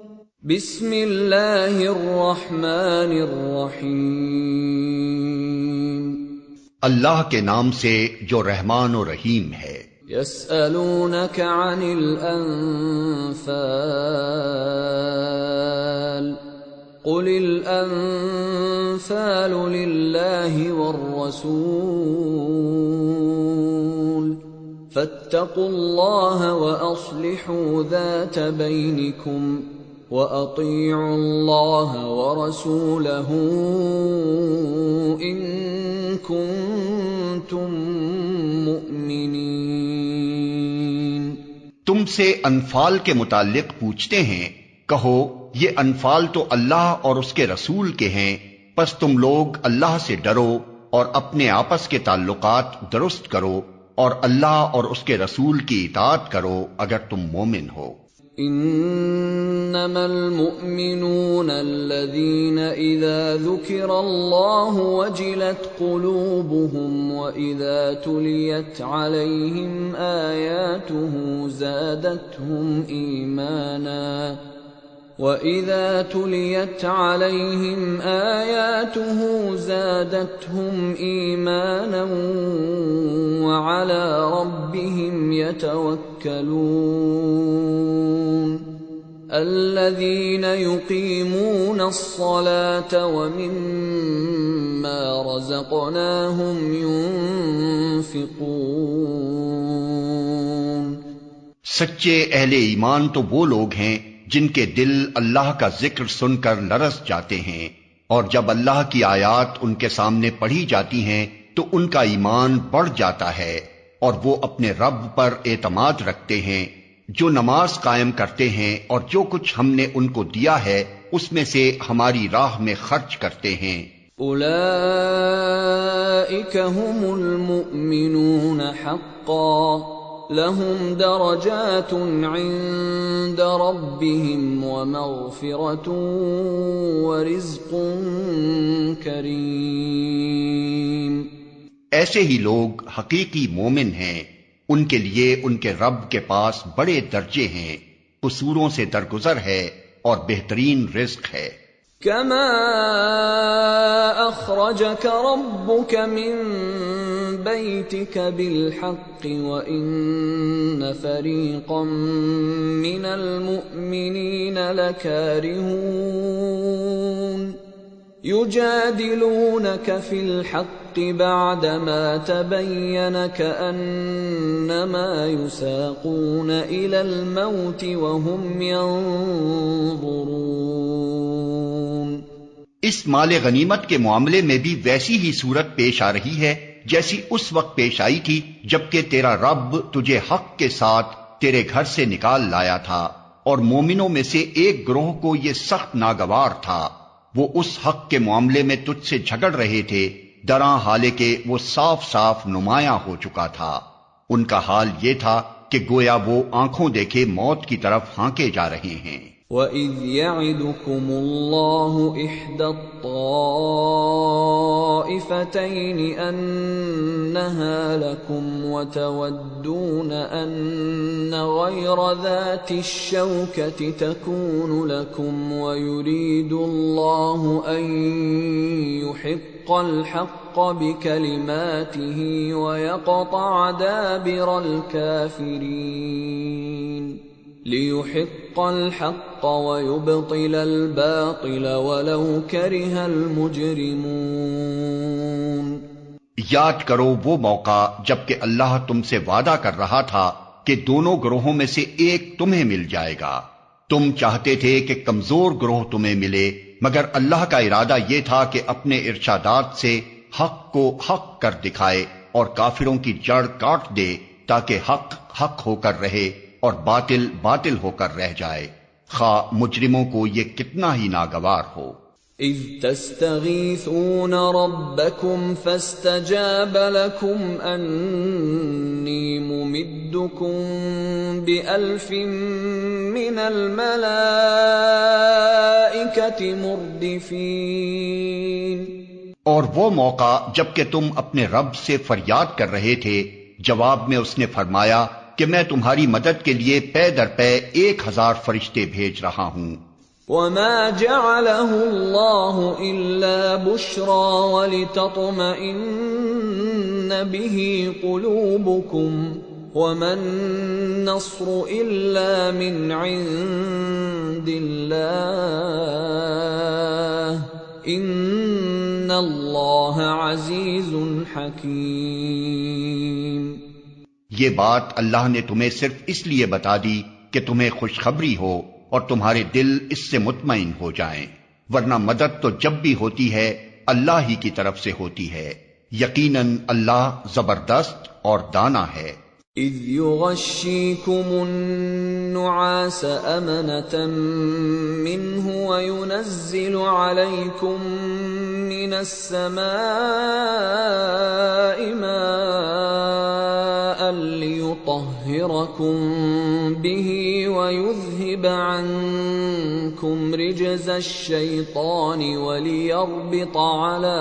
بسم اللہ الرحمن الرحیم، اللہ کے نام سے جو رحمان و رحیم ہے۔ یسألونک عن الانفال قل الانفال للہ والرسول فاتقوا اللہ واصلحوا ذات بینکم وَأَطِيعُوا اللَّهَ وَرَسُولَهُ إِن كُنتُم مُّؤْمِنِينَ۔ تم سے انفال کے متعلق پوچھتے ہیں، کہو یہ انفال تو اللہ اور اس کے رسول کے ہیں، پس تم لوگ اللہ سے ڈرو اور اپنے آپس کے تعلقات درست کرو اور اللہ اور اس کے رسول کی اطاعت کرو اگر تم مومن ہو۔ انما المؤمنون الذين اذا ذكر الله وجلت قلوبهم واذا تليت عليهم اياته زادتهم ايمانا وعلى ربهم يتوكلون الذين يقيمون الصلاة ومما رزقناهم ينفقون۔ سچے اہل ایمان تو وہ لوگ ہیں جن کے دل اللہ کا ذکر سن کر لرز جاتے ہیں، اور جب اللہ کی آیات ان کے سامنے پڑھی جاتی ہیں تو ان کا ایمان بڑھ جاتا ہے، اور وہ اپنے رب پر اعتماد رکھتے ہیں، جو نماز قائم کرتے ہیں اور جو کچھ ہم نے ان کو دیا ہے اس میں سے ہماری راہ میں خرچ کرتے ہیں۔ اولئک هم المؤمنون حقا لهم درجات عند ربهم ومغفرة ورزق کریم۔ ایسے ہی لوگ حقیقی مومن ہیں، ان کے لیے ان کے رب کے پاس بڑے درجے ہیں، قصوروں سے درگزر ہے اور بہترین رزق ہے۔ كما أخرجك ربك من بيتك بالحق وإن فريقا من المؤمنين لكارهون يجادلونك في الحق بعدما تبين كأنما يساقون إلى الموت وهم ينظرون۔ اس مال غنیمت کے معاملے میں بھی ویسی ہی صورت پیش آ رہی ہے جیسی اس وقت پیش آئی تھی جبکہ تیرا رب تجھے حق کے ساتھ تیرے گھر سے نکال لایا تھا، اور مومنوں میں سے ایک گروہ کو یہ سخت ناگوار تھا، وہ اس حق کے معاملے میں تجھ سے جھگڑ رہے تھے دراں حالانکہ وہ صاف صاف نمایاں ہو چکا تھا۔ ان کا حال یہ تھا کہ گویا وہ آنکھوں دیکھے موت کی طرف ہانکے جا رہے ہیں۔ وَإِذْ يَعِدُكُمُ اللَّهُ إِحْدَى الطَّائِفَتَيْنِ أَنَّهَا لَكُمْ وَتَوَدُّونَ أَنَّ غَيْرَ ذَاتِ الشَّوْكَةِ تَكُونُ لَكُمْ وَيُرِيدُ اللَّهُ أَن يُحِقَّ الْحَقَّ بِكَلِمَاتِهِ وَيَقْطَعَ دَابِرَ الْكَافِرِينَ لِيُحِقَّ الْحَقَّ وَيُبْطِلَ الْبَاطِلَ وَلَوْ كَرِهَ الْمُجْرِمُونَ۔ یاد کرو وہ موقع جبکہ اللہ تم سے وعدہ کر رہا تھا کہ دونوں گروہوں میں سے ایک تمہیں مل جائے گا، تم چاہتے تھے کہ کمزور گروہ تمہیں ملے، مگر اللہ کا ارادہ یہ تھا کہ اپنے ارشادات سے حق کو حق کر دکھائے اور کافروں کی جڑ کاٹ دے تاکہ حق حق ہو کر رہے اور باطل باطل ہو کر رہ جائے، خواہ مجرموں کو یہ کتنا ہی ناگوار ہو۔ اذ تستغیثون ربکم فاستجاب لکم انی ممدکم بألف من الملائکۃ مردفین۔ اور وہ موقع جبکہ تم اپنے رب سے فریاد کر رہے تھے، جواب میں اس نے فرمایا کہ میں تمہاری مدد کے لیے پے در پے 1000 فرشتے بھیج رہا ہوں۔ وما جعله الله إلا بشرى ولتطمئن به قلوبكم وما النصر إلا من عند الله إن الله عزيز حكيم۔ یہ بات اللہ نے تمہیں صرف اس لیے بتا دی کہ تمہیں خوشخبری ہو اور تمہارے دل اس سے مطمئن ہو جائیں، ورنہ مدد تو جب بھی ہوتی ہے اللہ ہی کی طرف سے ہوتی ہے، یقیناً اللہ زبردست اور دانا ہے۔ اذ يغشيكم النعاس أمنة منه وينزل عليكم من السماء ماء ليطهركم به ويذهب عنكم رجز الشيطان وليربط على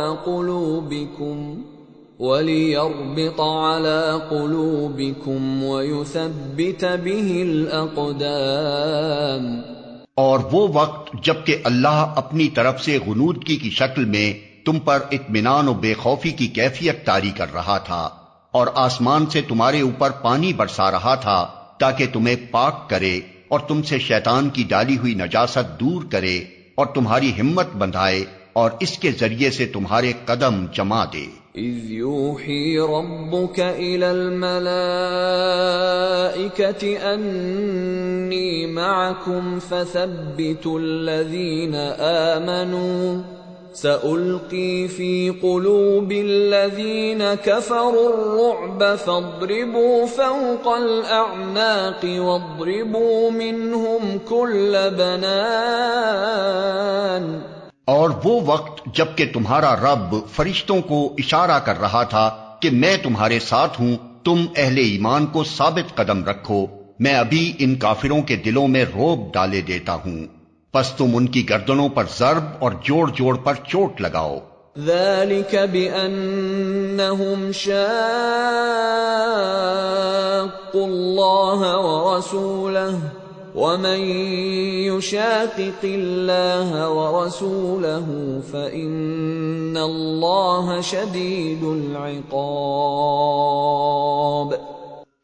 قلوبكم ويثبت به الأقدام۔ اور وہ وقت جبکہ اللہ اپنی طرف سے غنودگی کی شکل میں تم پر اطمینان و بے خوفی کی کیفیت طاری کر رہا تھا، اور آسمان سے تمہارے اوپر پانی برسا رہا تھا تاکہ تمہیں پاک کرے اور تم سے شیطان کی ڈالی ہوئی نجاست دور کرے اور تمہاری ہمت بندھائے اور اس کے ذریعے سے تمہارے قدم جما دے۔ اذ یوحی ربک الی الملائکۃ انی معکم فثبتوا الذین آمنوا سألقی فی قلوب الذین کفروا الرعب فاضربوا فوق الأعناق واضربوا منهم كل بنان۔ اور وہ وقت جبکہ تمہارا رب فرشتوں کو اشارہ کر رہا تھا کہ میں تمہارے ساتھ ہوں، تم اہل ایمان کو ثابت قدم رکھو، میں ابھی ان کافروں کے دلوں میں رعب ڈالے دیتا ہوں، پس تم ان کی گردنوں پر ضرب اور جوڑ جوڑ پر چوٹ لگاؤ۔ ذلك بأنهم شاقوا الله ورسوله ومن يشاقق الله ورسوله فإن الله شديد العقاب۔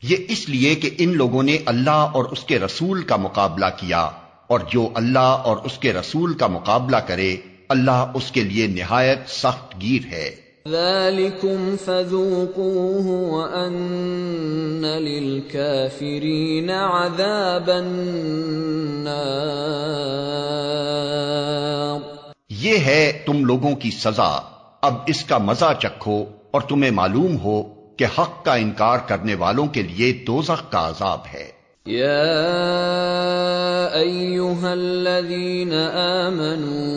یہ اس لیے کہ ان لوگوں نے اللہ اور اس کے رسول کا مقابلہ کیا، اور جو اللہ اور اس کے رسول کا مقابلہ کرے اللہ اس کے لیے نہایت سخت گیر ہے۔ ذلكم فذوقوه وأن للكافرين عذاب النار۔ یہ ہے تم لوگوں کی سزا، اب اس کا مزہ چکھو اور تمہیں معلوم ہو کہ حق کا انکار کرنے والوں کے لیے دوزخ کا عذاب ہے۔ یا ایھا الذین آمنوا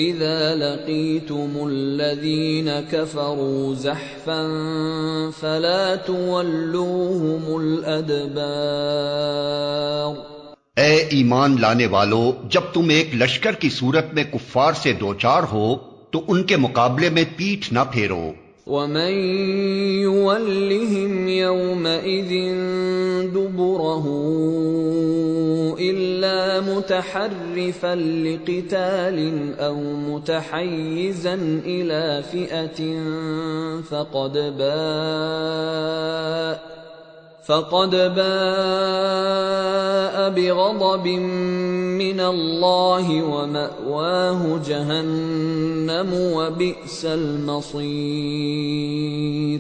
اذا لقیتم الذین کفروا زحفا فلا تولوهم الادبار۔ اے ایمان لانے والو، جب تم ایک لشکر کی صورت میں کفار سے دوچار ہو تو ان کے مقابلے میں پیٹھ نہ پھیرو۔ ومن يولهم يومئذ دبره إلا متحرفا لقتال أو متحيزا إلى فئة فقد باء بغضب من الله ومأواه جهنم وبئس المصير۔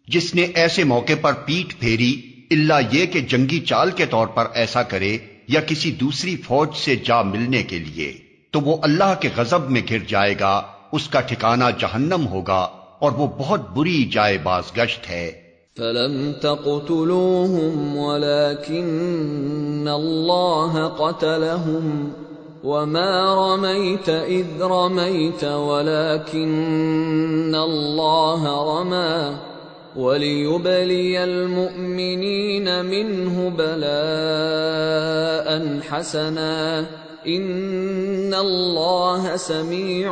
جس نے ایسے موقع پر پیٹھ پھیری الا یہ کہ جنگی چال کے طور پر ایسا کرے یا کسی دوسری فوج سے جا ملنے کے لیے، تو وہ اللہ کے غضب میں گر جائے گا، اس کا ٹھکانہ جہنم ہوگا اور وہ بہت بری جائے بازگشت ہے۔ فلم تقتلوهم ولكن الله قتلهم وما رميت إذ رميت ولكن الله رمى وَلِيُبْلِيَ الْمُؤْمِنِينَ مِنْهُ بَلَاءً حَسَنًا إِنَّ اللَّهَ سَمِيعٌ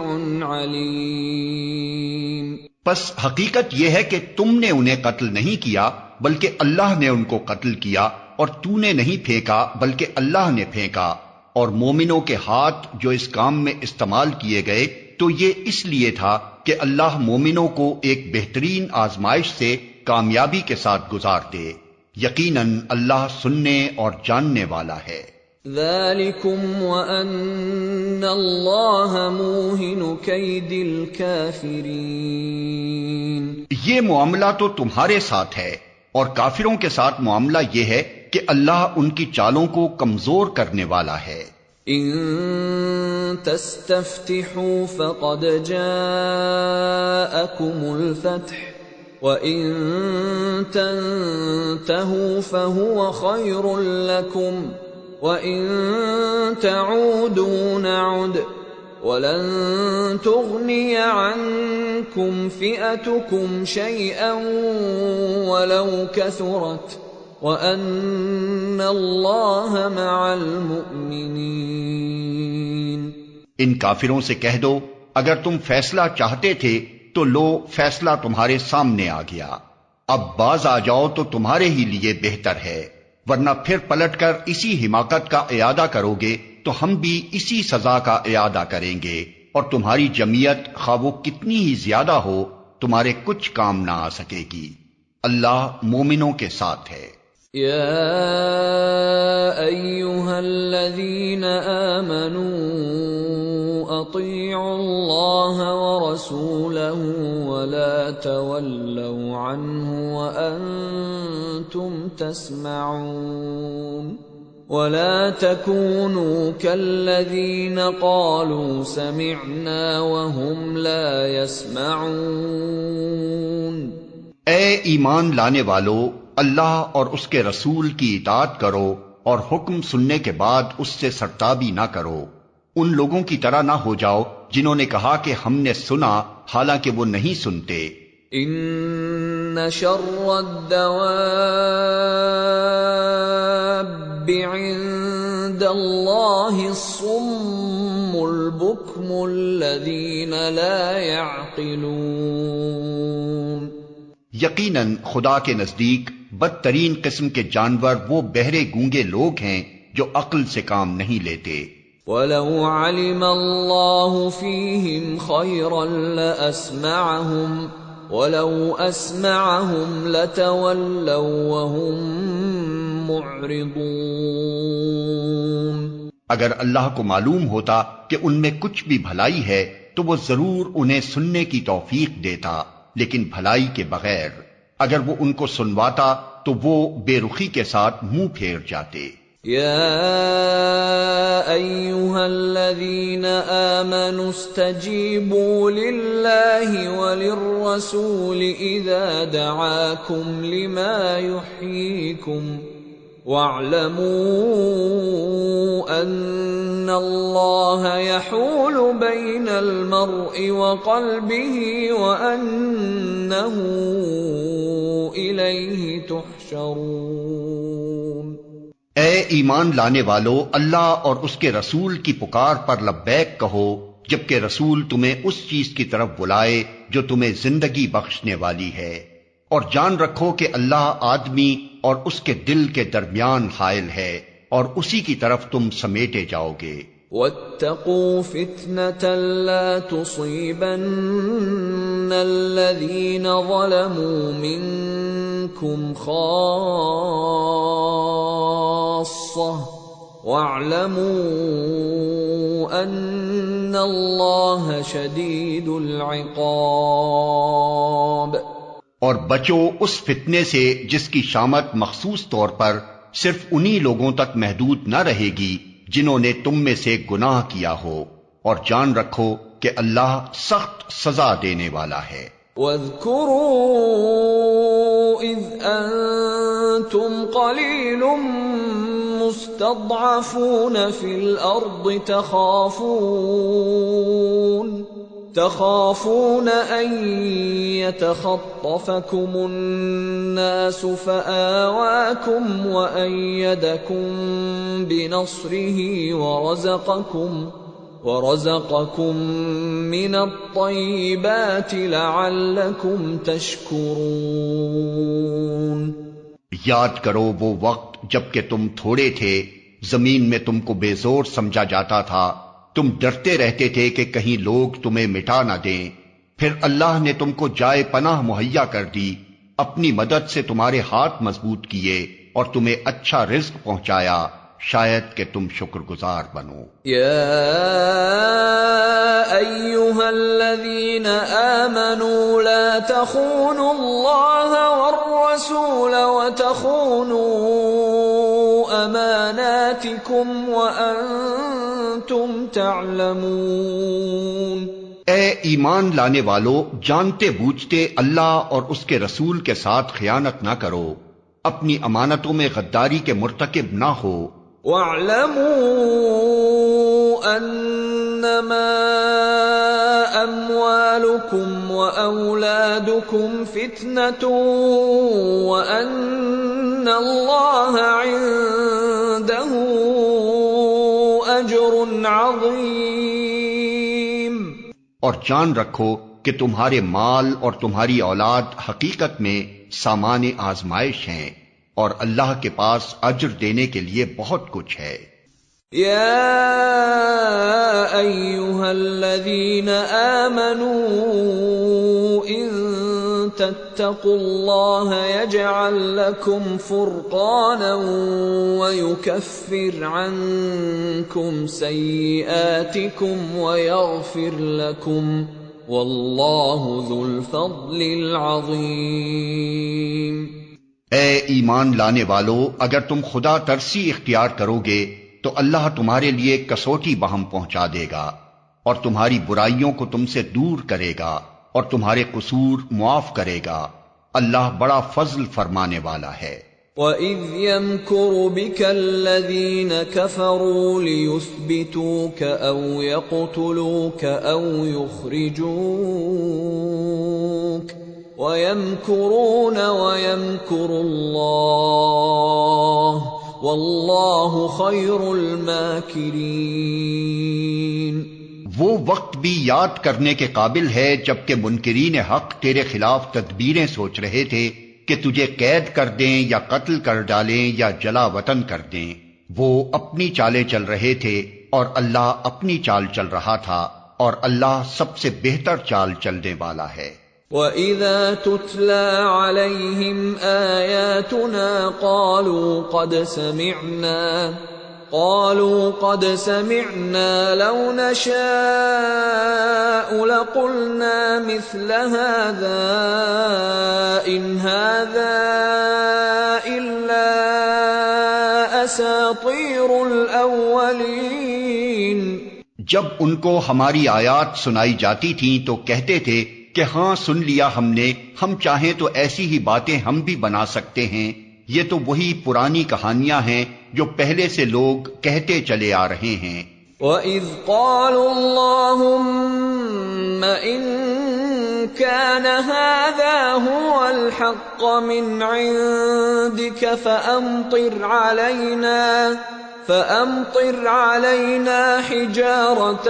عَلِيمٌ۔ پس حقیقت یہ ہے کہ تم نے انہیں قتل نہیں کیا بلکہ اللہ نے ان کو قتل کیا، اور تو نے نہیں پھینکا بلکہ اللہ نے پھینکا، اور مومنوں کے ہاتھ جو اس کام میں استعمال کیے گئے تو یہ اس لیے تھا کہ اللہ مومنوں کو ایک بہترین آزمائش سے کامیابی کے ساتھ گزار دے۔ یقیناً اللہ سننے اور جاننے والا ہے۔ ذالکم وان اللہ موہن کید الکافرین، یہ معاملہ تو تمہارے ساتھ ہے، اور کافروں کے ساتھ معاملہ یہ ہے کہ اللہ ان کی چالوں کو کمزور کرنے والا ہے۔ ان تستفتحوا فقد جاءکم الفتح وَإِن تَنْتَهُوا فَهُوَ خَيْرٌ لَكُمْ وَإِن تَعُودُوا نَعُدْ وَلَن تُغْنِيَ عَنْكُمْ فِئَتُكُمْ شَيْئًا وَلَوْ كَثُرَتْ وَأَنَّ اللَّهَ مَعَ الْمُؤْمِنِينَ۔ ان کافروں سے کہہ دو اگر تم فیصلہ چاہتے تھے تو لو فیصلہ تمہارے سامنے آ گیا، اب باز آ جاؤ تو تمہارے ہی لیے بہتر ہے، ورنہ پھر پلٹ کر اسی حماقت کا اعادہ کرو گے تو ہم بھی اسی سزا کا اعادہ کریں گے، اور تمہاری جمعیت خواہ وہ کتنی ہی زیادہ ہو تمہارے کچھ کام نہ آ سکے گی۔ اللہ مومنوں کے ساتھ ہے۔ یا ایھا الذین آمنوا اطیعوا اللہ ورسولہ ولا تولوا عنہ وانتم تسمعون ولا تكونوا كالذین قالوا سمعنا وهم لا يسمعون۔ اے ایمان لانے والو، اللہ اور اس کے رسول کی اطاعت کرو اور حکم سننے کے بعد اس سے سرتابی نہ کرو، ان لوگوں کی طرح نہ ہو جاؤ جنہوں نے کہا کہ ہم نے سنا حالانکہ وہ نہیں سنتے۔ ان شر الدواب عند اللہ الصم البکم الذین لا يعقلون۔ یقیناً خدا کے نزدیک بدترین قسم کے جانور وہ بہرے گونگے لوگ ہیں جو عقل سے کام نہیں لیتے۔ وَلَوْ عَلِمَ اللَّهُ فِيهِمْ خَيْرًا لَأَسْمَعَهُمْ وَلَوْ أَسْمَعَهُمْ لَتَوَلَّوْا وَهُمْ مُعْرِضُونَ۔ اگر اللہ کو معلوم ہوتا کہ ان میں کچھ بھی بھلائی ہے تو وہ ضرور انہیں سننے کی توفیق دیتا، لیکن بھلائی کے بغیر اگر وہ ان کو سنواتا تو وہ بے رخی کے ساتھ منہ پھیر جاتے۔ یا ایھا الذین آمنوا استجیبوا للہ وللرسول اذا دعاکم لما یحییکم واعلموا ان اللہ یحول بین المرء وقلبہ وانہ الیہ تحشرون۔ اے ایمان لانے والو، اللہ اور اس کے رسول کی پکار پر لبیک کہو جبکہ رسول تمہیں اس چیز کی طرف بلائے جو تمہیں زندگی بخشنے والی ہے، اور جان رکھو کہ اللہ آدمی اور اس کے دل کے درمیان حائل ہے اور اسی کی طرف تم سمیٹے جاؤ گے۔ وَاتَّقُوا فِتْنَةً لَا تُصِيبَنَّ الَّذِينَ ظَلَمُوا مِنكُمْ خَاصَّةً وَاعْلَمُوا أَنَّ اللَّهَ شَدِيدُ الْعِقَابِ۔ اور بچو اس فتنے سے جس کی شامت مخصوص طور پر صرف انہی لوگوں تک محدود نہ رہے گی جنہوں نے تم میں سے گناہ کیا ہو، اور جان رکھو کہ اللہ سخت سزا دینے والا ہے۔ وَاذْكُرُوا إِذْ أَنْتُمْ قَلِيلٌ مُسْتَضْعَفُونَ فِي الْأَرْضِ تخافون أن يتخطفكم الناس فآواكم وأيدكم بنصره ورزقكم من الطيبات لعلكم تشكرون۔ یاد کرو وہ وقت جب کہ تم تھوڑے تھے، زمین میں تم کو بے زور سمجھا جاتا تھا، تم ڈرتے رہتے تھے کہ کہیں لوگ تمہیں مٹا نہ دیں، پھر اللہ نے تم کو جائے پناہ مہیا کر دی، اپنی مدد سے تمہارے ہاتھ مضبوط کیے اور تمہیں اچھا رزق پہنچایا، شاید کہ تم شکر گزار بنو۔ یا ایھا الذین آمنوا لا تخونوا اللہ والرسول وتخونوا اماناتکم وانتم تعلمون۔ اے ایمان لانے والو، جانتے بوجھتے اللہ اور اس کے رسول کے ساتھ خیانت نہ کرو، اپنی امانتوں میں غداری کے مرتکب نہ ہو۔ وَاعْلَمُوا أَنَّمَا أَمْوَالُكُمْ وَأَوْلَادُكُمْ فِتْنَةٌ وَأَنَّ اللَّهَ عِندَهُ أَجْرٌ عَظِيمٌ۔ اور جان رکھو کہ تمہارے مال اور تمہاری اولاد حقیقت میں سامان آزمائش ہیں، اور اللہ کے پاس اجر دینے کے لیے بہت کچھ ہے۔ یا ایھا الذین آمنوا ان تتقوا اللہ یجعل لکم فرقانا ویکفر عنکم سیئاتکم ویغفر لکم واللہ ذو الفضل العظیم۔ اے ایمان لانے والو، اگر تم خدا ترسی اختیار کرو گے تو اللہ تمہارے لیے کسوٹی بہم پہنچا دے گا اور تمہاری برائیوں کو تم سے دور کرے گا اور تمہارے قصور معاف کرے گا، اللہ بڑا فضل فرمانے والا ہے۔ وَإِذْ يَمْكُرُ بِكَ الَّذِينَ كَفَرُوا لِيُثْبِتُوكَ أَوْ يَقْتُلُوكَ أَوْ يُخْرِجُوكَ وَيَمْكُرُونَ وَيَمْكُرُ اللَّهُ وَاللَّهُ خَيْرُ الْمَاكِرِينَ۔ وہ وقت بھی یاد کرنے کے قابل ہے جبکہ منکرین حق تیرے خلاف تدبیریں سوچ رہے تھے کہ تجھے قید کر دیں یا قتل کر ڈالیں یا جلا وطن کر دیں، وہ اپنی چالیں چل رہے تھے اور اللہ اپنی چال چل رہا تھا، اور اللہ سب سے بہتر چال چلنے والا ہے۔ وَإِذَا تُتْلَى عَلَيْهِمْ آيَاتُنَا قالوا قد سمعنا لو نشاء لقلنا مثل هذا إن هذا إلا أساطير الأولين۔ جب ان کو ہماری آیات سنائی جاتی تھیں تو کہتے تھے کہ ہاں سن لیا ہم نے، ہم چاہیں تو ایسی ہی باتیں ہم بھی بنا سکتے ہیں، یہ تو وہی پرانی کہانیاں ہیں جو پہلے سے لوگ کہتے چلے آ رہے ہیں۔ وَإِذْ قَالُوا اللَّهُمَّ إِن كَانَ هَذَا هُوَ الْحَقَّ مِنْ عِندِكَ فَأَمْطِرْ عَلَيْنَا حِجَارَةً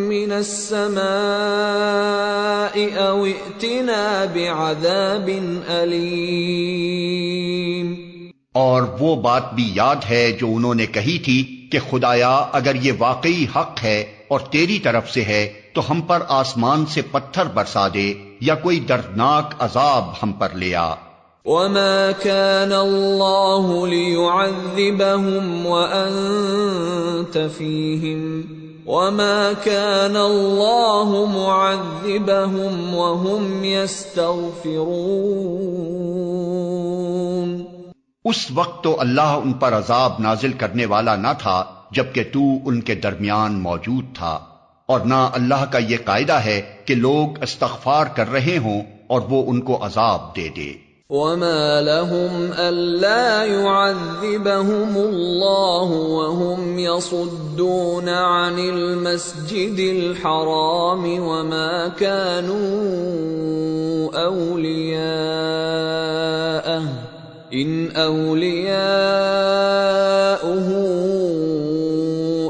مِّنَ السَّمَاءِ أَوْ ائْتِنَا بِعَذَابٍ أَلِيمٍ۔ اور وہ بات بھی یاد ہے جو انہوں نے کہی تھی کہ خدایا اگر یہ واقعی حق ہے اور تیری طرف سے ہے تو ہم پر آسمان سے پتھر برسا دے یا کوئی دردناک عذاب ہم پر لے آ۔ وَمَا كَانَ اللَّهُ لِيُعَذِّبَهُمْ وَأَنْتَ فِيهِمْ وَمَا كَانَ اللَّهُ مُعَذِّبَهُمْ وَهُمْ يَسْتَغْفِرُونَ۔ اس وقت تو اللہ ان پر عذاب نازل کرنے والا نہ تھا جبکہ تو ان کے درمیان موجود تھا، اور نہ اللہ کا یہ قاعدہ ہے کہ لوگ استغفار کر رہے ہوں اور وہ ان کو عذاب دے دے۔ وَمَا لَهُمْ أَلَّا يُعَذِّبَهُمُ اللَّهُ وَهُمْ يَصُدُّونَ عَنِ الْمَسْجِدِ الْحَرَامِ وَمَا كَانُوا أَوْلِيَاءَهُ إِنْ أَوْلِيَاؤُهُ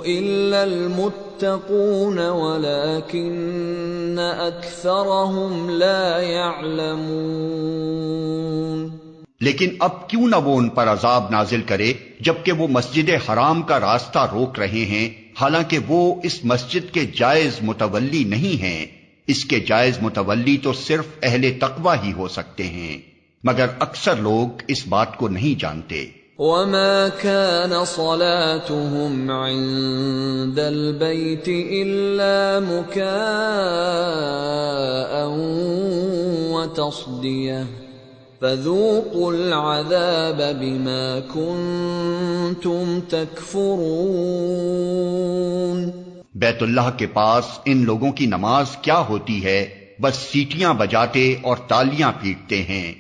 إِلَّا الْمُتَّقُونَ وَلَكِنَّ أَكْثَرَهُمْ لَا يَعْلَمُونَ۔ لیکن اب کیوں نہ وہ ان پر عذاب نازل کرے جبکہ وہ مسجد حرام کا راستہ روک رہے ہیں، حالانکہ وہ اس مسجد کے جائز متولی نہیں ہیں۔ اس کے جائز متولی تو صرف اہل تقوی ہی ہو سکتے ہیں، مگر اکثر لوگ اس بات کو نہیں جانتے۔ وما كان صلاتهم عند البيت إلا مكاء وتصدية فذوقوا العذاب بما كنتم تكفرون۔ بیت اللہ کے پاس ان لوگوں کی نماز کیا ہوتی ہے؟ بس سیٹیاں بجاتے اور تالیاں پیٹتے ہیں۔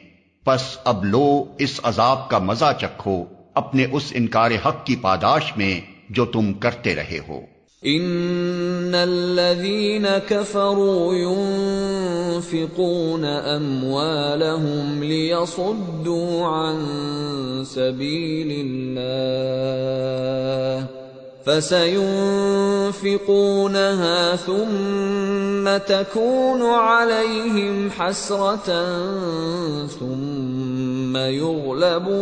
پس اب لو اس عذاب کا مزہ چکھو اپنے اس انکار حق کی پاداش میں جو تم کرتے رہے ہو۔ ان الذين كفروا ينفقون اموالهم ليصدوا عن سبيل الله فسينفقونها ثم تكون عليهم حسرة ثم يغلبون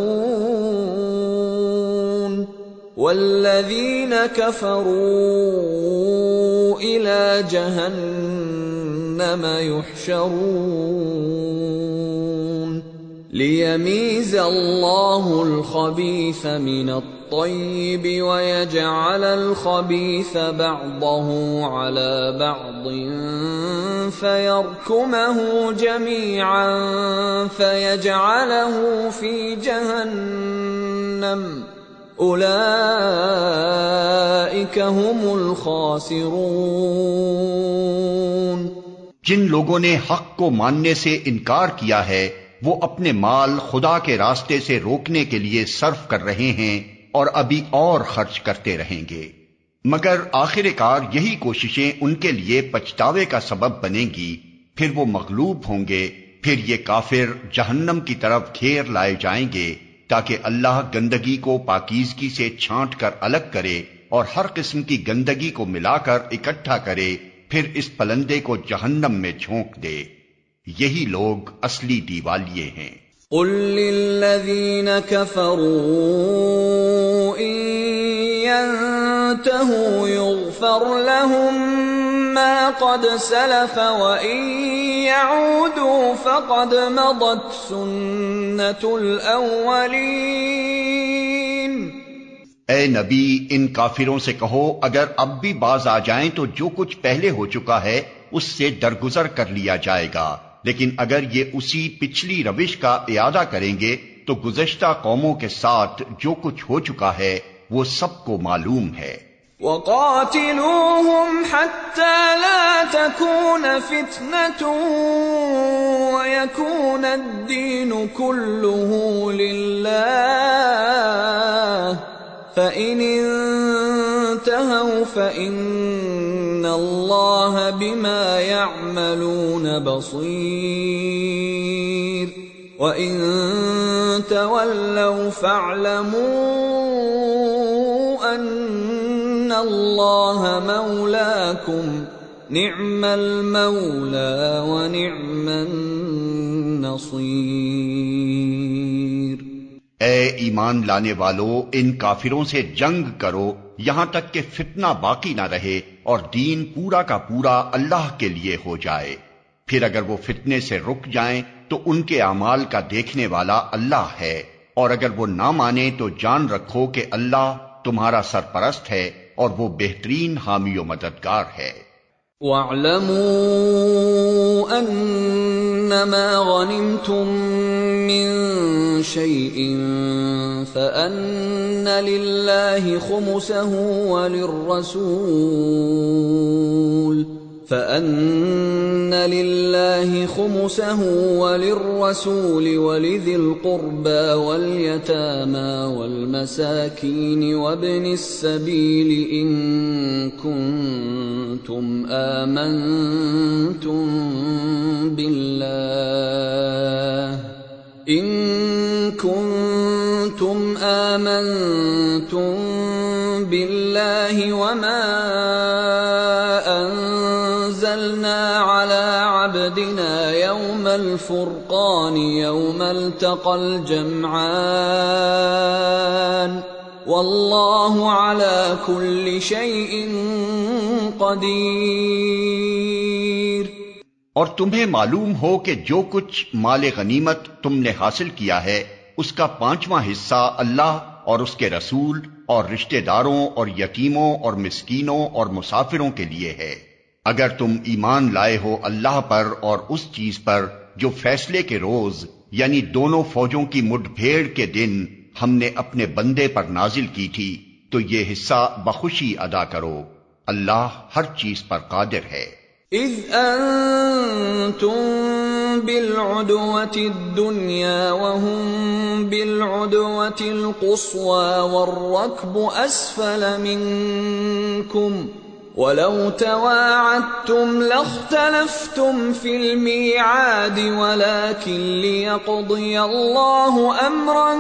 والذين كفروا إلى جهنم يحشرون ليميز الله الخبيث من الطيب ويجعل الخبيث بعضه على بعض فيركمه جميعا فيجعله في جهنم اولئک هم الخاسرون۔ جن لوگوں نے حق کو ماننے سے انکار کیا ہے وہ اپنے مال خدا کے راستے سے روکنے کے لیے صرف کر رہے ہیں اور ابھی اور خرچ کرتے رہیں گے، مگر آخر کار یہی کوششیں ان کے لیے پچھتاوے کا سبب بنیں گی، پھر وہ مغلوب ہوں گے، پھر یہ کافر جہنم کی طرف گھیر لائے جائیں گے تاکہ اللہ گندگی کو پاکیزگی سے چھانٹ کر الگ کرے اور ہر قسم کی گندگی کو ملا کر اکٹھا کرے، پھر اس پلندے کو جہنم میں جھونک دے۔ یہی لوگ اصلی دیوالیے ہیں۔ قل للذین کفروا ان ينتهوا يغفر لهم ما قد سلف وان يعودوا فقد مضت سنة الاولین۔ اے نبی ان کافروں سے کہو اگر اب بھی باز آ جائیں تو جو کچھ پہلے ہو چکا ہے اس سے درگزر کر لیا جائے گا، لیکن اگر یہ اسی پچھلی روش کا اعادہ کریں گے تو گزشتہ قوموں کے ساتھ جو کچھ ہو چکا ہے وہ سب کو معلوم ہے۔ وَقَاتِلُوهُمْ حَتَّى لَا تَكُونَ فِتْنَةٌ وَيَكُونَ الدِّينُ كُلُّهُ لِلَّهِ فَإِنِ انتهوا فَإِنَّ اللَّهَ بِمَا يَعْمَلُونَ بَصِيرٌ وَإِن تَوَلَّوْا فَاعْلَمُوا أَنَّ اللَّهَ مَوْلَاكُمْ نِعْمَ الْمَوْلَى وَنِعْمَ النَّصِيرُ۔ اے ایمان لانے والو ان کافروں سے جنگ کرو یہاں تک کہ فتنہ باقی نہ رہے اور دین پورا کا پورا اللہ کے لیے ہو جائے، پھر اگر وہ فتنے سے رک جائیں تو ان کے اعمال کا دیکھنے والا اللہ ہے، اور اگر وہ نہ مانیں تو جان رکھو کہ اللہ تمہارا سرپرست ہے اور وہ بہترین حامی و مددگار ہے۔ وَاعْلَمُوا أَنَّمَا غَنِمْتُم مِّن شَيْءٍ فَأَنَّ لِلَّهِ خُمُسَهُ وَلِلرَّسُولِ وَلِذِي الْقُرْبَى وَالْيَتَامَى وَالْمَسَاكِينِ وَابْنِ السَّبِيلِ إِن كُنتُمْ آمنتم بالله وما أنزلنا على عبدنا عبدنا يوم الفرقان يوم التقى الجمعان والله على كل شيء قدير۔ اور تمہیں معلوم ہو کہ جو کچھ مال غنیمت تم نے حاصل کیا ہے اس کا 5واں حصہ اللہ اور اس کے رسول اور رشتہ داروں اور یتیموں اور مسکینوں اور مسافروں کے لیے ہے، اگر تم ایمان لائے ہو اللہ پر اور اس چیز پر جو فیصلے کے روز یعنی دونوں فوجوں کی مڈ بھیڑ کے دن ہم نے اپنے بندے پر نازل کی تھی، تو یہ حصہ بخوشی ادا کرو، اللہ ہر چیز پر قادر ہے۔ اذ انتم بالعدوة الدنيا وهم بالعدوة القصوى والركب اسفل منكم ولو تواعدتم لاختلفتم في الميعاد ولكن ليقضي الله امرا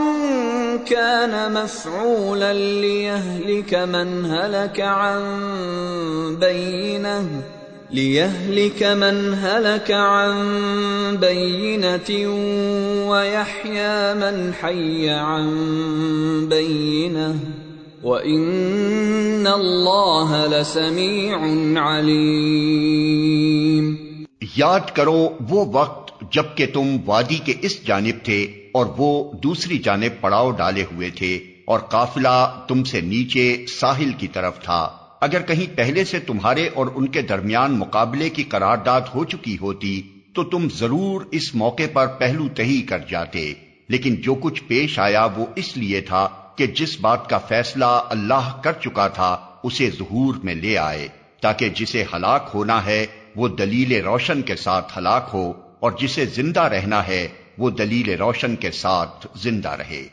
كان مفعولا ليهلك من هلك عن بينة ويحيى من حي عن بينة وَإِنَّ اللَّهَ لَسَمِيعٌ عَلِيمٌ۔ یاد کرو وہ وقت جب کہ تم وادی کے اس جانب تھے اور وہ دوسری جانب پڑاؤ ڈالے ہوئے تھے اور قافلہ تم سے نیچے ساحل کی طرف تھا، اگر کہیں پہلے سے تمہارے اور ان کے درمیان مقابلے کی قرارداد ہو چکی ہوتی تو تم ضرور اس موقع پر پہلو تہی کر جاتے، لیکن جو کچھ پیش آیا وہ اس لیے تھا کہ جس بات کا فیصلہ اللہ کر چکا تھا اسے ظہور میں لے آئے، تاکہ جسے ہلاک ہونا ہے وہ دلیل روشن کے ساتھ ہلاک ہو اور جسے زندہ رہنا ہے وہ دلیل روشن کے ساتھ زندہ رہے۔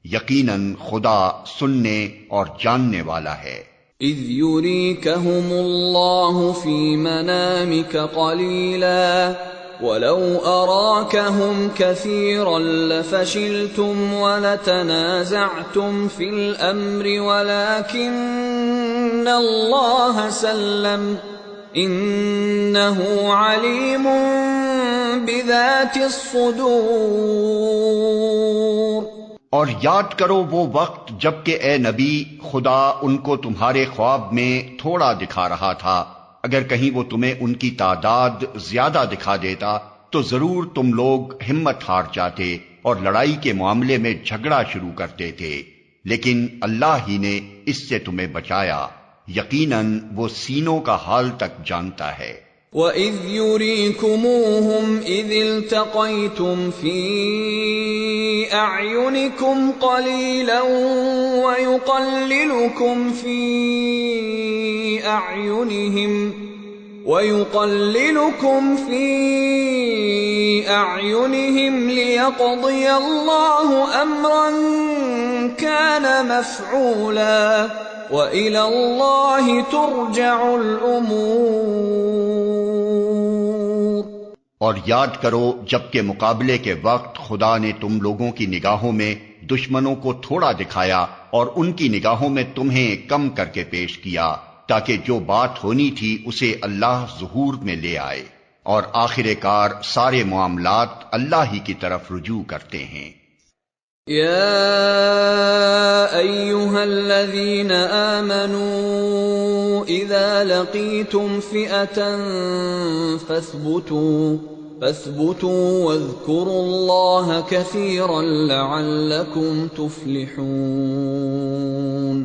یقیناً خدا سننے اور جاننے والا ہے۔ اذ يريكهم الله في منامك قليلا ولو أراكهم كثيرا لفشلتم ولتنازعتم في الأمر ولكن الله سلم إنه عليم بذات الصدور۔ اور یاد کرو وہ وقت جب کہ اے نبی خدا ان کو تمہارے خواب میں تھوڑا دکھا رہا تھا، اگر کہیں وہ تمہیں ان کی تعداد زیادہ دکھا دیتا تو ضرور تم لوگ ہمت ہار جاتے اور لڑائی کے معاملے میں جھگڑا شروع کرتے تھے، لیکن اللہ ہی نے اس سے تمہیں بچایا، یقیناً وہ سینوں کا حال تک جانتا ہے۔ وَإِذْ يُرِيكُمُوهُمْ إِذِ الْتَقَيْتُمْ فِي أَعْيُنِكُمْ قَلِيلًا وَيُقَلِّلُكُمْ فِي أَعْيُنِهِمْ لِيَقْضِيَ اللَّهُ أَمْرًا كَانَ مَفْعُولًا وَإِلَى اللَّهِ تُرْجَعُ الْأُمُورُ۔ اور یاد کرو جب کہ مقابلے کے وقت خدا نے تم لوگوں کی نگاہوں میں دشمنوں کو تھوڑا دکھایا اور ان کی نگاہوں میں تمہیں کم کر کے پیش کیا، تاکہ جو بات ہونی تھی اسے اللہ ظہور میں لے آئے، اور آخر کار سارے معاملات اللہ ہی کی طرف رجوع کرتے ہیں۔ یا ایھا الذین آمنوا اذا لقیتم فئة فاثبتوا واذکروا اللہ کثیرا لعلکم تفلحون۔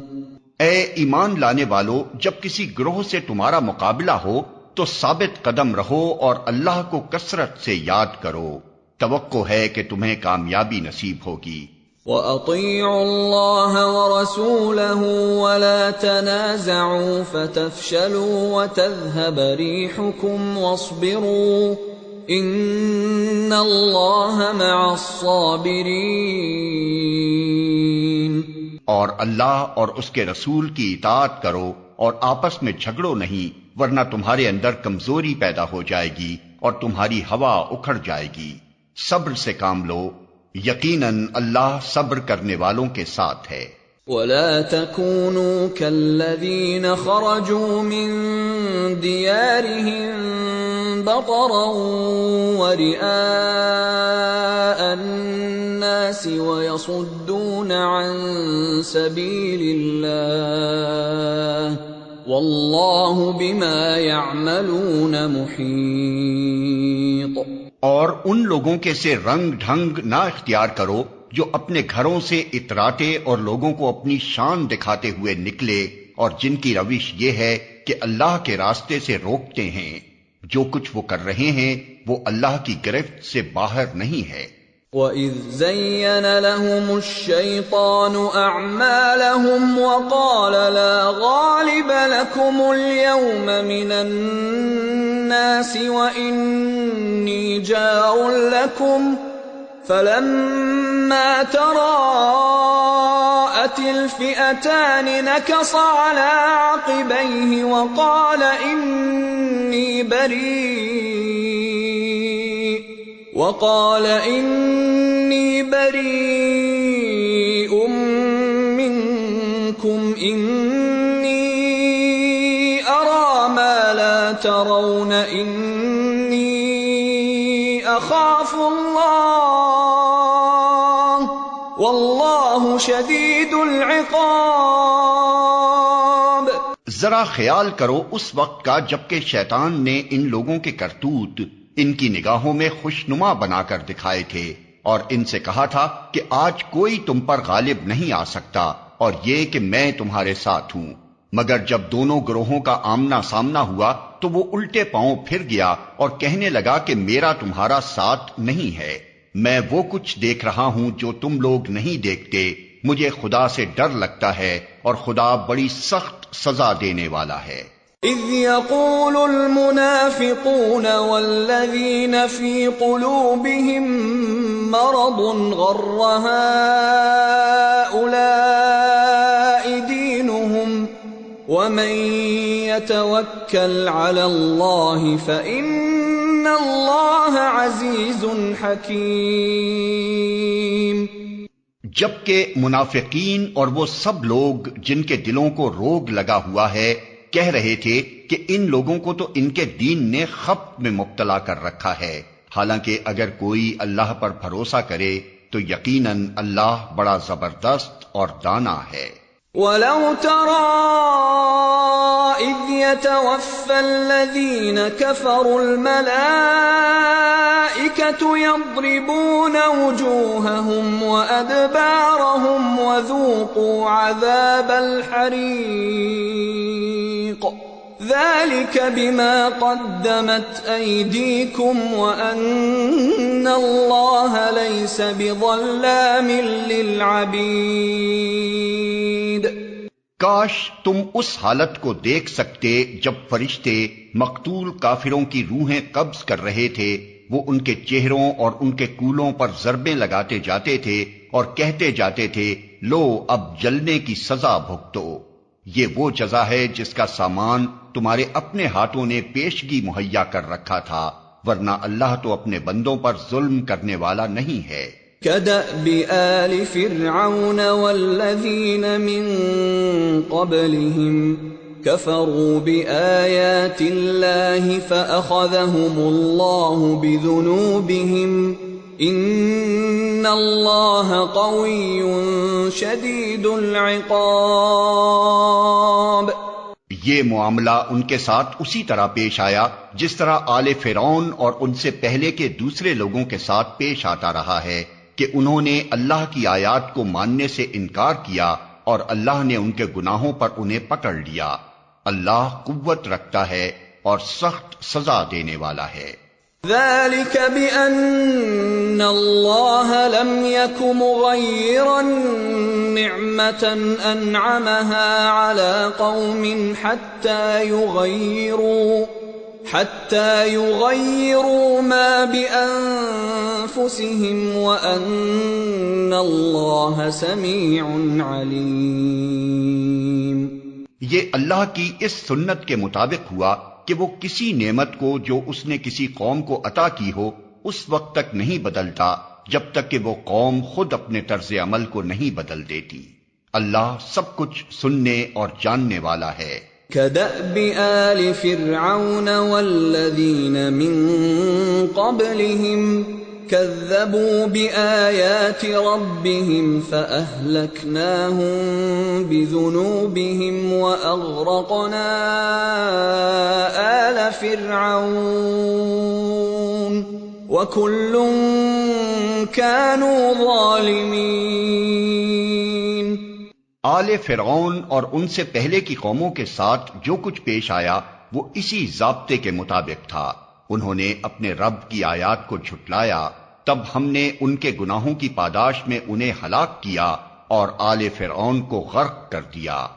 اے ایمان لانے والو، جب کسی گروہ سے تمہارا مقابلہ ہو تو ثابت قدم رہو اور اللہ کو کثرت سے یاد کرو، توقع ہے کہ تمہیں کامیابی نصیب ہوگی۔ وَأَطِيعُوا اللَّهَ وَرَسُولَهُ وَلَا تَنَازَعُوا فَتَفْشَلُوا وَتَذْهَبَ رِيحُكُمْ وَاصْبِرُوا إِنَّ اللَّهَ مَعَ الصَّابِرِينَ۔ اور اللہ اور اس کے رسول کی اطاعت کرو اور آپس میں جھگڑو نہیں، ورنہ تمہارے اندر کمزوری پیدا ہو جائے گی اور تمہاری ہوا اکھڑ جائے گی۔ صبر سے کام لو، یقیناً اللہ صبر کرنے والوں کے ساتھ ہے۔ ولا تكونوا كالذين خرجوا من ديارهم بطرا ورئاء الناس ويصدون عن سبيل الله واللہ بما يعملون محیط۔ اور ان لوگوں کے سے رنگ ڈھنگ نہ اختیار کرو جو اپنے گھروں سے اتراتے اور لوگوں کو اپنی شان دکھاتے ہوئے نکلے، اور جن کی روش یہ ہے کہ اللہ کے راستے سے روکتے ہیں۔ جو کچھ وہ کر رہے ہیں وہ اللہ کی گرفت سے باہر نہیں ہے۔ وَإِذْ زَيَّنَ لَهُمُ الشَّيْطَانُ أَعْمَالَهُمْ وَقَالَ لَا غَالِبَ لَكُمُ الْيَوْمَ مِنَ النَّاسِ وَإِنِّي جَارٌ لَكُمْ فَلَمَّا تَرَاءَتِ الْفِئَتَانِ نَكَصَ عَلَى عَقِبَيْهِ وَقَالَ إِنِّي بَرِيءٌ مِّنكُمْ إِنِّي أَرَى مَا لَا تَرَوْنَ إِنِّي أَخَافُ اللَّهَ وَاللَّهُ شَدِيدُ الْعِقَابِ۔ ذرا خیال کرو اس وقت کا جبکہ شیطان نے ان لوگوں کے کرتوت ان کی نگاہوں میں خوشنما بنا کر دکھائے تھے، اور ان سے کہا تھا کہ آج کوئی تم پر غالب نہیں آ سکتا، اور یہ کہ میں تمہارے ساتھ ہوں۔ مگر جب دونوں گروہوں کا آمنا سامنا ہوا تو وہ الٹے پاؤں پھر گیا اور کہنے لگا کہ میرا تمہارا ساتھ نہیں ہے، میں وہ کچھ دیکھ رہا ہوں جو تم لوگ نہیں دیکھتے، مجھے خدا سے ڈر لگتا ہے اور خدا بڑی سخت سزا دینے والا ہے۔ اذ يقول المنافقون والذين في قلوبهم مرض غر هؤلاء دينهم ومن يتوكل على الله فإن الله عزيز حكيم۔ جبکہ منافقین اور وہ سب لوگ جن کے دلوں کو روگ لگا ہوا ہے کہہ رہے تھے کہ ان لوگوں کو تو ان کے دین نے خبط میں مبتلا کر رکھا ہے، حالانکہ اگر کوئی اللہ پر بھروسہ کرے تو یقیناً اللہ بڑا زبردست اور دانا ہے۔ وَلَوْ تَرَىٰ إِذْ يَتَوَفَّى الَّذِينَ كَفَرُوا الْمَلَائِكَةُ يَضْرِبُونَ وُجُوهَهُمْ وَأَدْبَارَهُمْ وَذُوقُوا عَذَابَ الْحَرِيقِ ذَلِكَ بِمَا قَدَّمَتْ أَيْدِيكُمْ وَأَنَّ اللَّهَ لَيْسَ بِظَلَّامٍ لِّلْعَبِيدِ۔ کاش تم اس حالت کو دیکھ سکتے جب فرشتے مقتول کافروں کی روحیں قبض کر رہے تھے، وہ ان کے چہروں اور ان کے کولوں پر ضربیں لگاتے جاتے تھے اور کہتے جاتے تھے لو اب جلنے کی سزا بھگتو۔ یہ وہ جزا ہے جس کا سامان تمہارے اپنے ہاتھوں نے پیشگی مہیا کر رکھا تھا، ورنہ اللہ تو اپنے بندوں پر ظلم کرنے والا نہیں ہے۔ كَدَأْبِ آلِ فِرْعَوْنَ وَالَّذِينَ مِن قَبْلِهِمْ كَفَرُوا بِآيَاتِ اللَّهِ فَأَخَذَهُمُ اللَّهُ بِذُنُوبِهِمْ إِنَّ اللَّهَ قَوِيٌّ شَدِيدُ الْعِقَابِ۔ یہ معاملہ ان کے ساتھ اسی طرح پیش آیا جس طرح آل فرعون اور ان سے پہلے کے دوسرے لوگوں کے ساتھ پیش آتا رہا ہے کہ انہوں نے اللہ کی آیات کو ماننے سے انکار کیا اور اللہ نے ان کے گناہوں پر انہیں پکڑ لیا۔ اللہ قوت رکھتا ہے اور سخت سزا دینے والا ہے۔ ذَلِكَ بِأَنَّ اللَّهَ لَمْ يَكُ مُغَيِّرًا نِعْمَةً أَنْعَمَهَا عَلَى قَوْمٍ حَتَّى يُغَيِّرُوا مَا بِأَنفُسِهِمْ وَأَنَّ اللَّهَ سَمِيعٌ عَلِيمٌ۔ یہ اللہ کی اس سنت کے مطابق ہوا کہ وہ کسی نعمت کو جو اس نے کسی قوم کو عطا کی ہو اس وقت تک نہیں بدلتا جب تک کہ وہ قوم خود اپنے طرز عمل کو نہیں بدل دیتی۔ اللہ سب کچھ سننے اور جاننے والا ہے۔ كدأب آل فرعون والذين من قبلهم كذبوا بآيات ربهم فأهلكناهم بذنوبهم وأغرقنا آل فرعون وكل كانوا ظالمين۔ آل فرعون اور ان سے پہلے کی قوموں کے ساتھ جو کچھ پیش آیا وہ اسی ضابطے کے مطابق تھا۔ انہوں نے اپنے رب کی آیات کو جھٹلایا، تب ہم نے ان کے گناہوں کی پاداش میں انہیں ہلاک کیا اور آل فرعون کو غرق کر دیا۔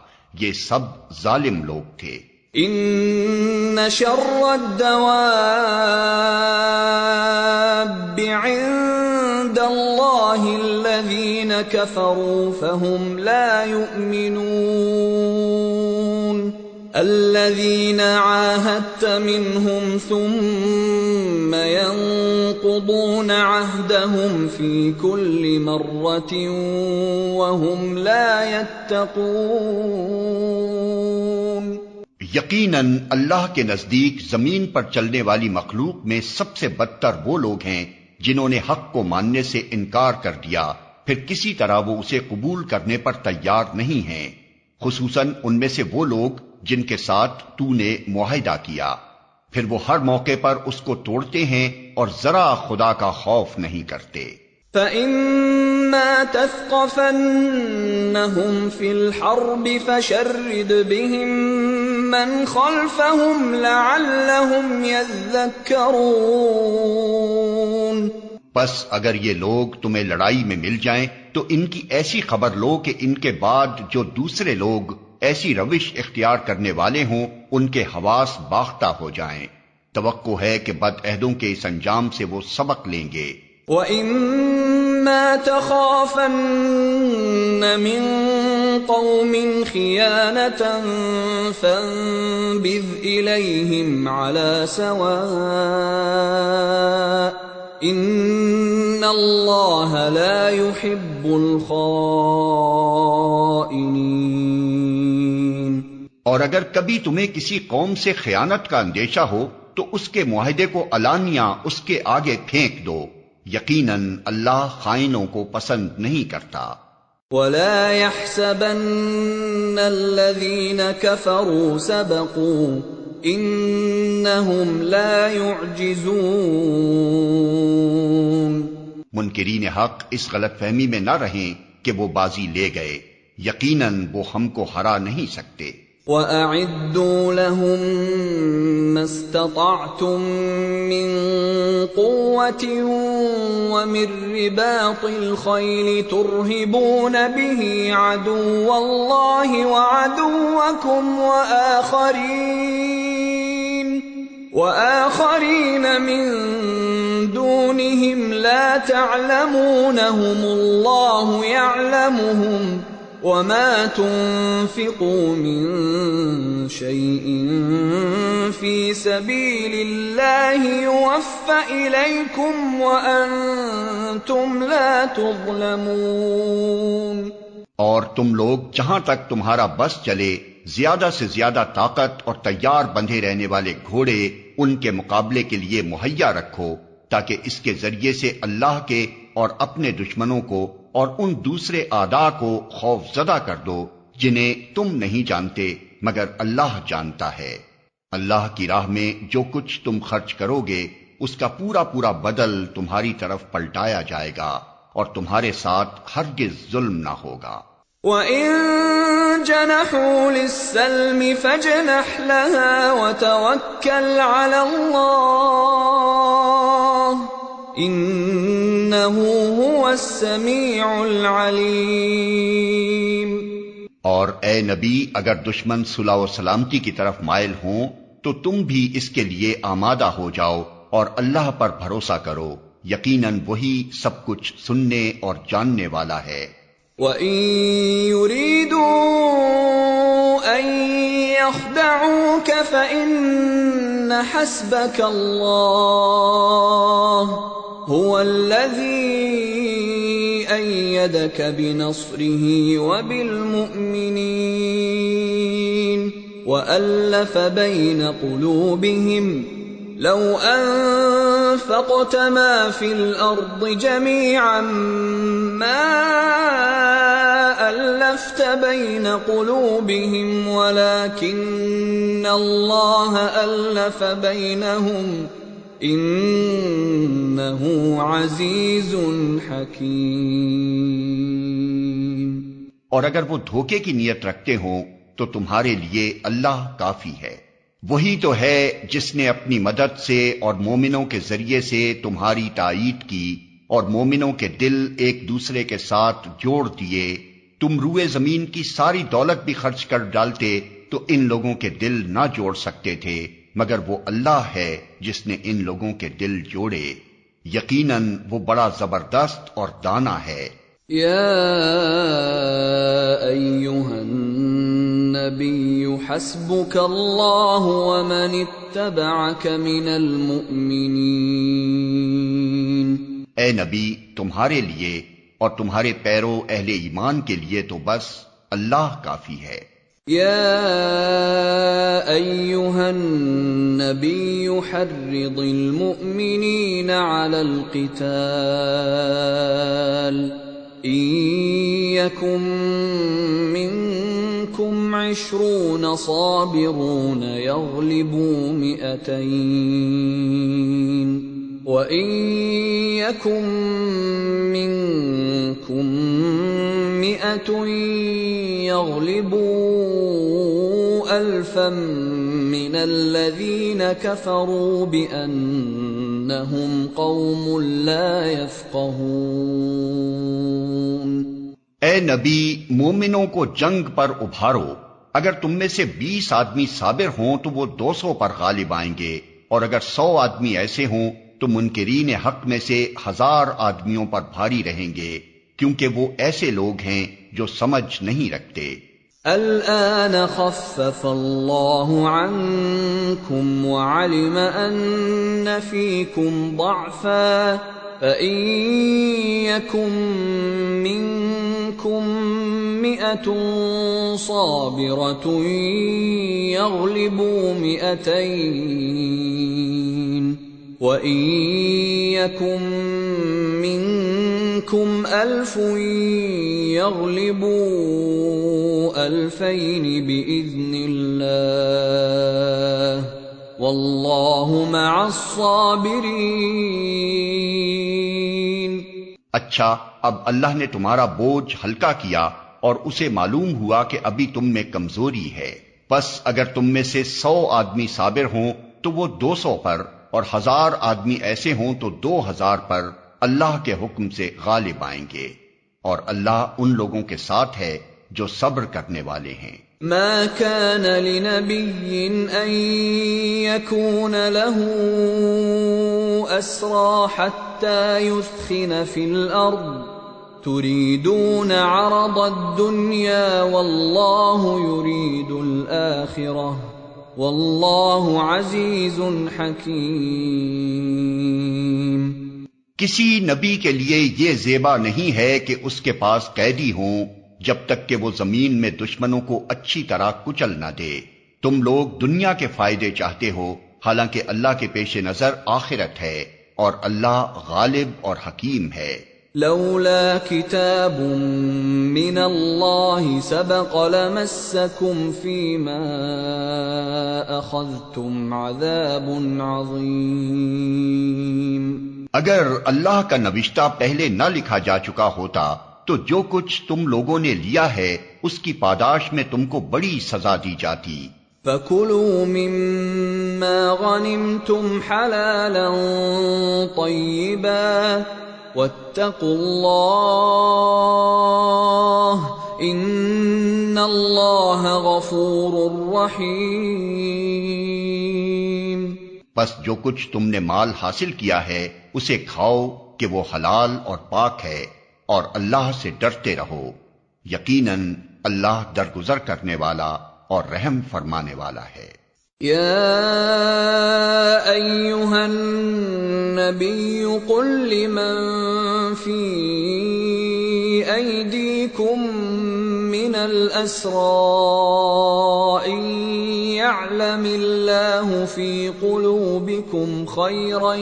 یہ سب ظالم لوگ تھے۔ ان شر الدواب عند اللہ الذین کفروا فهم لا يؤمنون الذين عاهدت منهم ثم ينقضون عهدهم في كل مرة وهم لا يتقون۔ یقیناً اللہ کے نزدیک زمین پر چلنے والی مخلوق میں سب سے بدتر وہ لوگ ہیں جنہوں نے حق کو ماننے سے انکار کر دیا پھر کسی طرح وہ اسے قبول کرنے پر تیار نہیں ہیں، خصوصاً ان میں سے وہ لوگ جن کے ساتھ تو نے معاہدہ کیا، پھر وہ ہر موقع پر اس کو توڑتے ہیں اور ذرا خدا کا خوف نہیں کرتے۔ فَإِمَّا تَثْقَفَنَّهُمْ فِي الْحَرْبِ فَشَرِّدْ بِهِمْ مَنْ خَلْفَهُمْ لَعَلَّهُمْ يَذَّكَّرُونَ۔ بس اگر یہ لوگ تمہیں لڑائی میں مل جائیں تو ان کی ایسی خبر لو کہ ان کے بعد جو دوسرے لوگ ایسی روش اختیار کرنے والے ہوں ان کے حواس باختہ ہو جائیں۔ توقع ہے کہ بد عہدوں کے اس انجام سے وہ سبق لیں گے۔ وَإِمَّا تَخَافَنَّ مِن قَوْمٍ خِيَانَةً فَانبِذْ إِلَيْهِمْ عَلَى سَوَاءٍ إِنَّ اللَّهَ لَا يُحِبُّ الْخَائِنِينَ۔ اور اگر کبھی تمہیں کسی قوم سے خیانت کا اندیشہ ہو تو اس کے معاہدے کو علانیہ اس کے آگے پھینک دو، یقیناً اللہ خائنوں کو پسند نہیں کرتا۔ وَلَا يَحْسَبَنَّ الَّذِينَ كَفَرُوا سَبَقُوا إِنَّهُمْ لَا يُعْجِزُونَ۔ منکرین حق اس غلط فہمی میں نہ رہیں کہ وہ بازی لے گئے، یقیناً وہ ہم کو ہرا نہیں سکتے۔ وَأَعِدُّوا لَهُم مَّا اسْتَطَعْتُم مِّن قُوَّةٍ وَمِن رِّبَاطِ الْخَيْلِ تُرْهِبُونَ بِهِ عَدُوَّ اللَّهِ وَعَدُوَّكُمْ وَآخَرِينَ مِن دُونِهِمْ لَا تَعْلَمُونَهُمُ اللَّهُ يَعْلَمُهُمْ وَمَا تُنفِقُوا مِن شَيْءٍ فِي سَبِيلِ اللَّهِ يُوَفَّ إِلَيْكُمْ وَأَنتُمْ لَا تُظْلَمُونَ۔ اور تم لوگ جہاں تک تمہارا بس چلے زیادہ سے زیادہ طاقت اور تیار بندھے رہنے والے گھوڑے ان کے مقابلے کے لیے مہیا رکھو، تاکہ اس کے ذریعے سے اللہ کے اور اپنے دشمنوں کو اور ان دوسرے اعداء کو خوف زدہ کر دو جنہیں تم نہیں جانتے مگر اللہ جانتا ہے۔ اللہ کی راہ میں جو کچھ تم خرچ کرو گے اس کا پورا پورا بدل تمہاری طرف پلٹایا جائے گا اور تمہارے ساتھ ہرگز ظلم نہ ہوگا۔ وَإِن جَنَحُوا لِلسَّلْمِ فَاجْنَحْ لَهَا وَتَوَكَّلْ عَلَى اللَّهِ إِنَّهُ هُوَ السَّمِيعُ الْعَلِيمُ۔ اور اے نبی اگر دشمن صلح و سلامتی کی طرف مائل ہوں تو تم بھی اس کے لیے آمادہ ہو جاؤ اور اللہ پر بھروسہ کرو، یقیناً وہی سب کچھ سننے اور جاننے والا ہے۔ وَإِن يُرِيدُوا أَن يَخْدَعُوكَ فَإِنَّ حَسْبَكَ اللَّهُ هو الذي أيدك بنصره وبالمؤمنين وألف بين قلوبهم لو أنفقت ما في الأرض جميعا ما ألفت بين قلوبهم ولكن الله ألف بينهم إنه عزيز حكيم۔ اور اگر وہ دھوکے کی نیت رکھتے ہوں تو تمہارے لیے اللہ کافی ہے۔ وہی تو ہے جس نے اپنی مدد سے اور مومنوں کے ذریعے سے تمہاری تائید کی اور مومنوں کے دل ایک دوسرے کے ساتھ جوڑ دیے۔ تم روئے زمین کی ساری دولت بھی خرچ کر ڈالتے تو ان لوگوں کے دل نہ جوڑ سکتے تھے، مگر وہ اللہ ہے جس نے ان لوگوں کے دل جوڑے۔ یقیناً وہ بڑا زبردست اور دانا ہے۔ یا ایھا النبی حسبک اللہ ومن اتبعک من المؤمنین۔ اے نبی، تمہارے لیے اور تمہارے پیرو اہل ایمان کے لیے تو بس اللہ کافی ہے۔ یا ایھا النبی حرض المؤمنین علی القتال ان یکن منکم 20 صابرون یغلبوا 200 وَإِن يَكُن مِّنكُم 100 يَغْلِبُوا 1000 مِّنَ الَّذِينَ كَفَرُوا بِأَنَّهُمْ قَوْمٌ لَّا يَفْقَهُونَ۔ اے نبی، مومنوں کو جنگ پر ابھارو، اگر تم میں سے 20 آدمی صابر ہوں تو وہ 200 پر غالب آئیں گے، اور اگر 100 آدمی ایسے ہوں تو منکرین حق میں سے 1000 آدمیوں پر بھاری رہیں گے، کیونکہ وہ ایسے لوگ ہیں جو سمجھ نہیں رکھتے۔ الآن خفف اللہ عنکم وعلم ان فیکم ضعفا فإن يكن منكم 100 صابرة يغلبوا 200 وَإِن يَكُن مِّنكُمْ 1000 يَغْلِبُوا 2000 بِإِذْنِ اللَّهِ وَاللَّهُ مَعَ الصَّابِرِينَ۔ اچھا، اب اللہ نے تمہارا بوجھ ہلکا کیا اور اسے معلوم ہوا کہ ابھی تم میں کمزوری ہے، پس اگر تم میں سے 100 آدمی صابر ہوں تو وہ 200 پر، اور 1000 آدمی ایسے ہوں تو 2000 پر اللہ کے حکم سے غالب آئیں گے، اور اللہ ان لوگوں کے ساتھ ہے جو صبر کرنے والے ہیں۔ ما كان لنبي ان يكون له اسرى حتى يثخن في الارض تريدون عرض الدنيا والله يريد الاخرة واللہ عزیز حکیم۔ کسی نبی کے لیے یہ زیبا نہیں ہے کہ اس کے پاس قیدی ہوں جب تک کہ وہ زمین میں دشمنوں کو اچھی طرح کچل نہ دے۔ تم لوگ دنیا کے فائدے چاہتے ہو، حالانکہ اللہ کے پیش نظر آخرت ہے، اور اللہ غالب اور حکیم ہے۔ لولا کتاب من اللہ سبق لمسکم فیما اخذتم عذاب عظیم۔ اگر اللہ کا نوشتہ پہلے نہ لکھا جا چکا ہوتا تو جو کچھ تم لوگوں نے لیا ہے اس کی پاداش میں تم کو بڑی سزا دی جاتی۔ فَكُلُوا مِمَّا غَنِمْتُمْ حَلَالًا طَيِّبًا وَاتَّقُوا اللَّهَ إِنَّ اللَّهَ غَفُورٌ رَّحِيمٌ۔ بس جو کچھ تم نے مال حاصل کیا ہے اسے کھاؤ کہ وہ حلال اور پاک ہے، اور اللہ سے ڈرتے رہو، یقیناً اللہ درگزر کرنے والا اور رحم فرمانے والا ہے۔ یا ایھا النبي قل لمن في أيديكم من الأسرى إن يعلم الله في قلوبكم خيرا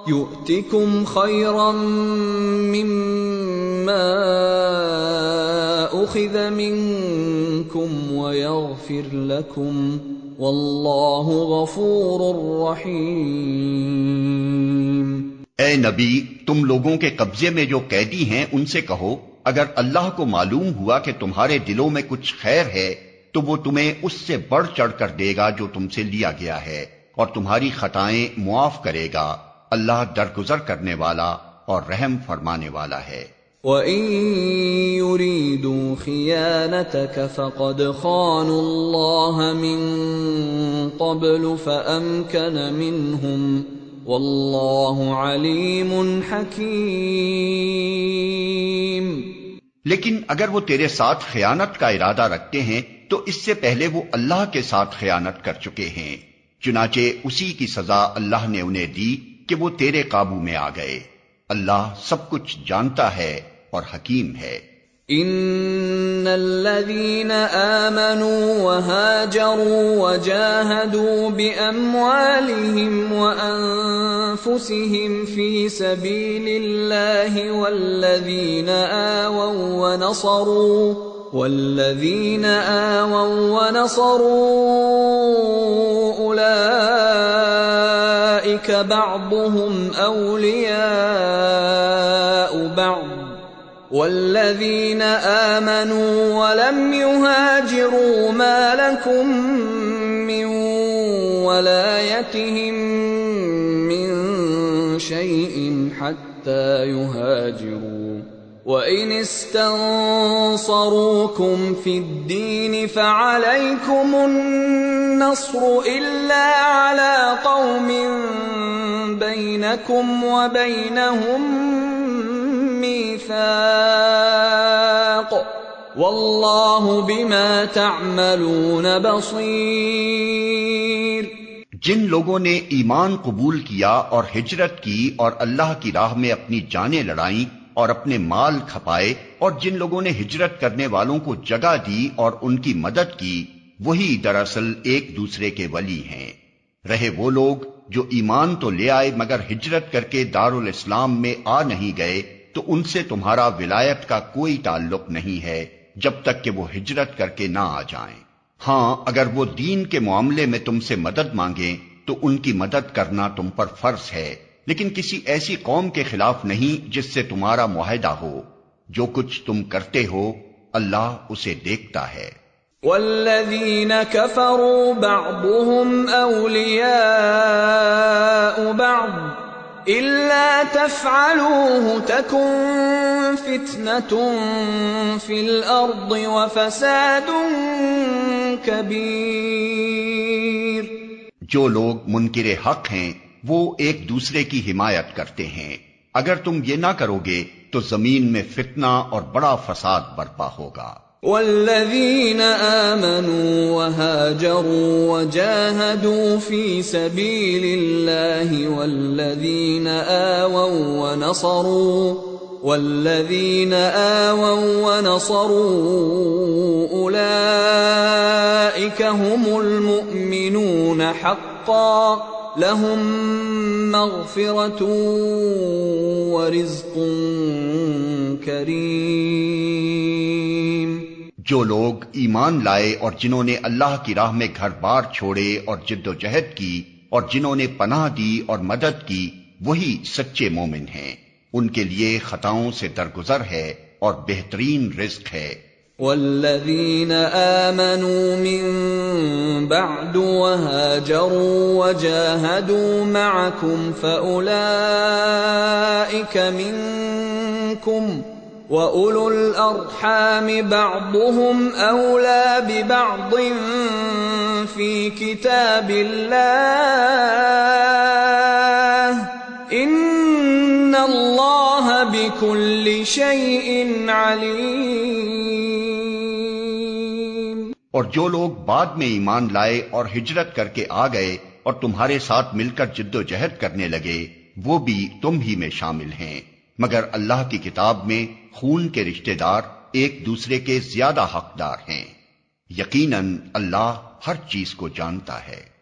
يؤتكم خيرا مما أخذ منكم ويغفر لكم واللہ غفور رحیم۔ اے نبی، تم لوگوں کے قبضے میں جو قیدی ہیں ان سے کہو، اگر اللہ کو معلوم ہوا کہ تمہارے دلوں میں کچھ خیر ہے تو وہ تمہیں اس سے بڑھ چڑھ کر دے گا جو تم سے لیا گیا ہے، اور تمہاری خطائیں معاف کرے گا۔ اللہ درگزر کرنے والا اور رحم فرمانے والا ہے۔ وَإِن يُرِيدُوا خِيَانَتَكَ فَقَدْ خَانُوا اللَّهَ مِن قَبْلُ فَأَمْكَنَ مِنْهُمْ وَاللَّهُ عَلِيمٌ حَكِيمٌ۔ لیکن اگر وہ تیرے ساتھ خیانت کا ارادہ رکھتے ہیں تو اس سے پہلے وہ اللہ کے ساتھ خیانت کر چکے ہیں، چنانچہ اسی کی سزا اللہ نے انہیں دی کہ وہ تیرے قابو میں آ گئے۔ اللہ سب کچھ جانتا ہے اور حکیم ہے۔ ان الذين آمنوا وهاجروا وجاهدوا بأموالهم وأنفسهم في سبيل الله والذين آووا ونصروا أولئك بعضهم أولياء بعض والذين آمنوا ولم يهاجروا ما لكم من ولايتهم من شيء حتى يهاجروا وإن استنصروكم في الدين فعليكم النصر إلا على قوم بينكم وبينهم میثاق واللہ بما تعملون بصیر۔ جن لوگوں نے ایمان قبول کیا اور ہجرت کی اور اللہ کی راہ میں اپنی جانیں لڑائیں اور اپنے مال کھپائے، اور جن لوگوں نے ہجرت کرنے والوں کو جگہ دی اور ان کی مدد کی، وہی دراصل ایک دوسرے کے ولی ہیں۔ رہے وہ لوگ جو ایمان تو لے آئے مگر ہجرت کر کے دارالاسلام میں آ نہیں گئے، تو ان سے تمہارا ولایت کا کوئی تعلق نہیں ہے جب تک کہ وہ ہجرت کر کے نہ آ جائیں۔ ہاں، اگر وہ دین کے معاملے میں تم سے مدد مانگیں تو ان کی مدد کرنا تم پر فرض ہے، لیکن کسی ایسی قوم کے خلاف نہیں جس سے تمہارا معاہدہ ہو۔ جو کچھ تم کرتے ہو اللہ اسے دیکھتا ہے۔ والذین کفروا بعضهم اولیاء بعض إِلَّا تَفْعَلُوهُ تَكُنْ فِتْنَةٌ فِي الْأَرْضِ وَفَسَادٌ كَبِيرٌ۔ جو لوگ منکر حق ہیں وہ ایک دوسرے کی حمایت کرتے ہیں، اگر تم یہ نہ کرو گے تو زمین میں فتنہ اور بڑا فساد برپا ہوگا۔ والذین آمنوا وهاجروا وجاهدوا في سبيل الله والذین آووا ونصروا أولئك هم المؤمنون حقا لهم مغفرة ورزق کریم۔ جو لوگ ایمان لائے اور جنہوں نے اللہ کی راہ میں گھر بار چھوڑے اور جد و جہد کی اور جنہوں نے پناہ دی اور مدد کی، وہی سچے مومن ہیں۔ ان کے لیے خطاؤں سے درگزر ہے اور بہترین رزق ہے۔ والذین آمنوا من بعد وهاجروا وجاهدوا معكم فأولئك منكم وَأُولُو الْأَرْحَامِ بَعْضُهُمْ أَوْلَى بِبَعْضٍ فِي كِتَابِ اللَّهِ إِنَّ اللَّهَ بِكُلِّ شَيْءٍ عَلِيمٌ۔ اور جو لوگ بعد میں ایمان لائے اور ہجرت کر کے آ گئے اور تمہارے ساتھ مل کر جد و جہد کرنے لگے وہ بھی تم ہی میں شامل ہیں، مگر اللہ کی کتاب میں خون کے رشتہ دار ایک دوسرے کے زیادہ حقدار ہیں۔ یقیناً اللہ ہر چیز کو جانتا ہے۔